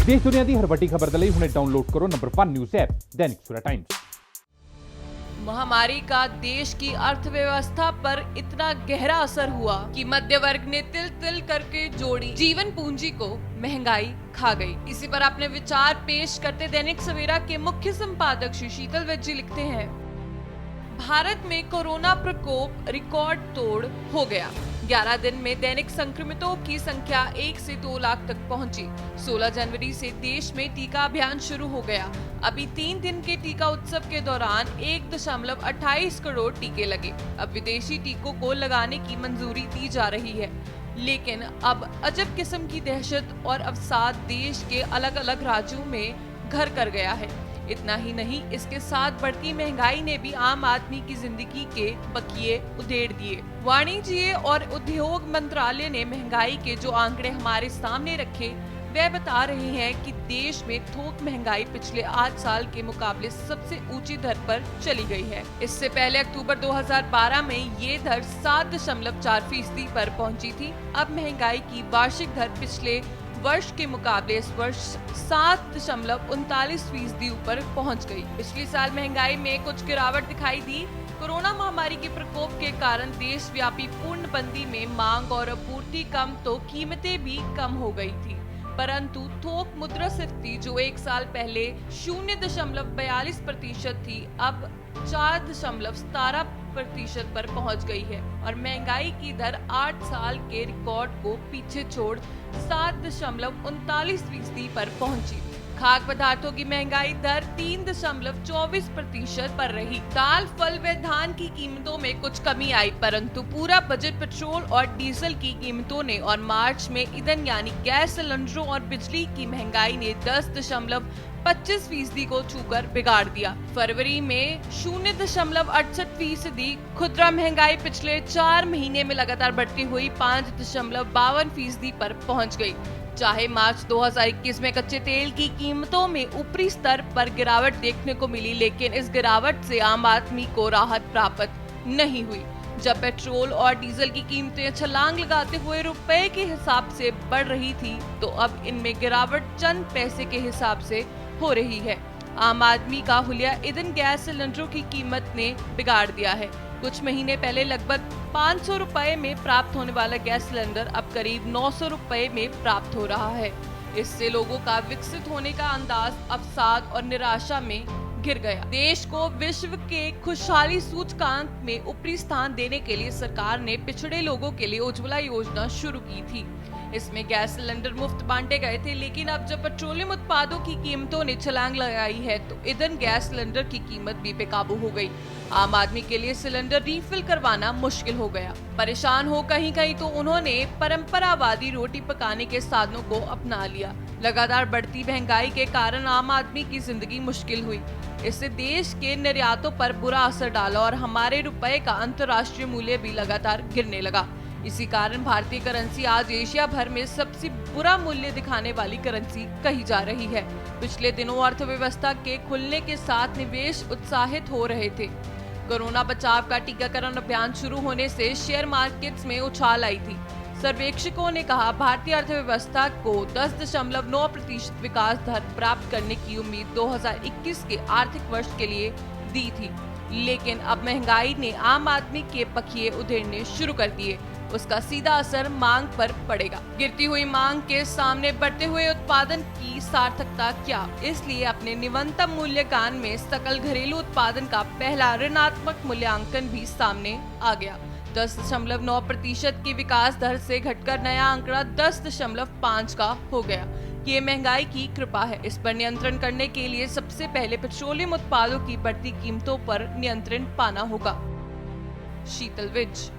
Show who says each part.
Speaker 1: देश दुनिया की हर वड्डी खबर दे हुणे डाउनलोड करो number 1 news app Dainik Savera times.
Speaker 2: महामारी का देश की अर्थव्यवस्था पर इतना गहरा असर हुआ कि मध्य वर्ग ने तिल तिल करके जोड़ी जीवन पूंजी को महंगाई खा गई। इसी पर अपने विचार पेश करते दैनिक सवेरा के मुख्य संपादक श्री शीतल वैद्य जी लिखते हैं, भारत में कोरोना प्रकोप रिकॉर्ड तोड़ हो गया। 11 दिन में दैनिक संक्रमितों की संख्या 1 से 2 लाख तक पहुंची। 16 जनवरी से देश में टीका अभियान शुरू हो गया। अभी 3 दिन के टीका उत्सव के दौरान 1.28 करोड़ टीके लगे। अब विदेशी टीकों को लगाने की मंजूरी दी जा रही है, लेकिन अब अजब किस्म की दहशत और अवसाद देश के अलग अलग राज्यों में घर कर गया है। इतना ही नहीं, इसके साथ बढ़ती महंगाई ने भी आम आदमी की जिंदगी के बकिए उधेड़ दिए। वाणिज्य और उद्योग मंत्रालय ने महंगाई के जो आंकड़े हमारे सामने रखे, वे बता रहे हैं कि देश में थोक महंगाई पिछले 8 साल के मुकाबले सबसे ऊंची दर पर चली गई है। इससे पहले अक्टूबर 2012 में ये दर 7.4% पर पहुंची थी। अब महंगाई की वार्षिक दर पिछले वर्ष के मुकाबले इस वर्ष 7.39% ऊपर पहुंच गई। पिछले साल महंगाई में कुछ गिरावट दिखाई दी। कोरोना महामारी के प्रकोप के कारण देशव्यापी पूर्णबंदी में मांग और आपूर्ति कम तो कीमतें भी कम हो गई थी, परंतु थोक मुद्रास्फीति जो 1 साल पहले 0.42% थी, अब 4.17% पर पहुंच गई है और महंगाई की दर 8 साल के रिकॉर्ड को पीछे छोड़ 7.39% पर पहुंची। खाद्य पदार्थों की महंगाई दर 3.24% पर रही। दाल, फल व धान की कीमतों में कुछ कमी आई, परंतु पूरा बजट पेट्रोल और डीजल की कीमतों ने और मार्च में ईंधन यानी गैस सिलेंडरों और बिजली की महंगाई ने 10.25% को छूकर बिगाड़ दिया। फरवरी में 0.68%। खुदरा महंगाई पिछले 4 महीने में लगातार बढ़ती हुई 5.52% पर पहुंच गई। चाहे मार्च 2021 में कच्चे तेल की कीमतों में ऊपरी स्तर पर गिरावट देखने को मिली, लेकिन इस गिरावट से आम आदमी को राहत प्राप्त नहीं हुई। जब पेट्रोल और डीजल की कीमतें छलांग लगाते हुए रुपए के हिसाब से बढ़ रही थी, तो अब इनमें गिरावट चंद पैसे के हिसाब से हो रही है। आम आदमी का हुलिया ईंधन गैस सिलेंडरों की कीमत ने बिगाड़ दिया है। कुछ महीने पहले लगभग 500 रुपए में प्राप्त होने वाला गैस सिलेंडर अब करीब 900 रुपए में प्राप्त हो रहा है। इससे लोगों का विकसित होने का अंदाज अवसाद और निराशा में गिर गया। देश को विश्व के खुशहाली सूचकांक में ऊपरी स्थान देने के लिए सरकार ने पिछड़े लोगों के लिए उज्ज्वला योजना शुरू की थी। इसमें गैस सिलेंडर मुफ्त बांटे गए थे, लेकिन अब जब पेट्रोलियम उत्पादों की कीमतों ने छलांग लगाई है, तो ईंधन गैस सिलेंडर की कीमत भी बेकाबू हो गई। आम आदमी के लिए सिलेंडर रिफिल करवाना मुश्किल हो गया। परेशान हो कहीं कहीं तो उन्होंने परंपरावादी रोटी पकाने के साधनों को अपना लिया। लगातार बढ़ती महंगाई के कारण आम आदमी की जिंदगी मुश्किल हुई। इससे देश के निर्यातों पर बुरा असर डाला और हमारे रुपए का अंतर्राष्ट्रीय मूल्य भी लगातार गिरने लगा। इसी कारण भारतीय करेंसी आज एशिया भर में सबसे बुरा मूल्य दिखाने वाली करेंसी कही जा रही है। पिछले दिनों अर्थव्यवस्था के खुलने के साथ निवेश उत्साहित हो रहे थे। कोरोना बचाव का टीकाकरण अभियान शुरू होने से शेयर मार्केट्स में उछाल आई थी। सर्वेक्षकों ने कहा, भारतीय अर्थव्यवस्था को 10.9% विकास दर प्राप्त करने की उम्मीद 2021 के आर्थिक वर्ष के लिए दी थी, लेकिन अब महंगाई ने आम आदमी के बकिए उधेड़ने शुरू कर दिए। उसका सीधा असर मांग पर पड़ेगा। गिरती हुई मांग के सामने बढ़ते हुए उत्पादन की सार्थकता क्या? इसलिए अपने निम्नतम मूल्यांकन में सकल घरेलू उत्पादन का पहला ऋणात्मक मूल्यांकन भी सामने आ गया। 10.9% की विकास दर से घटकर नया आंकड़ा 10.5 का हो गया। ये महंगाई की कृपा है। इस पर नियंत्रण करने के लिए सबसे पहले पेट्रोलियम उत्पादों की बढ़ती कीमतों पर नियंत्रण पाना होगा। शीतल वैद्य।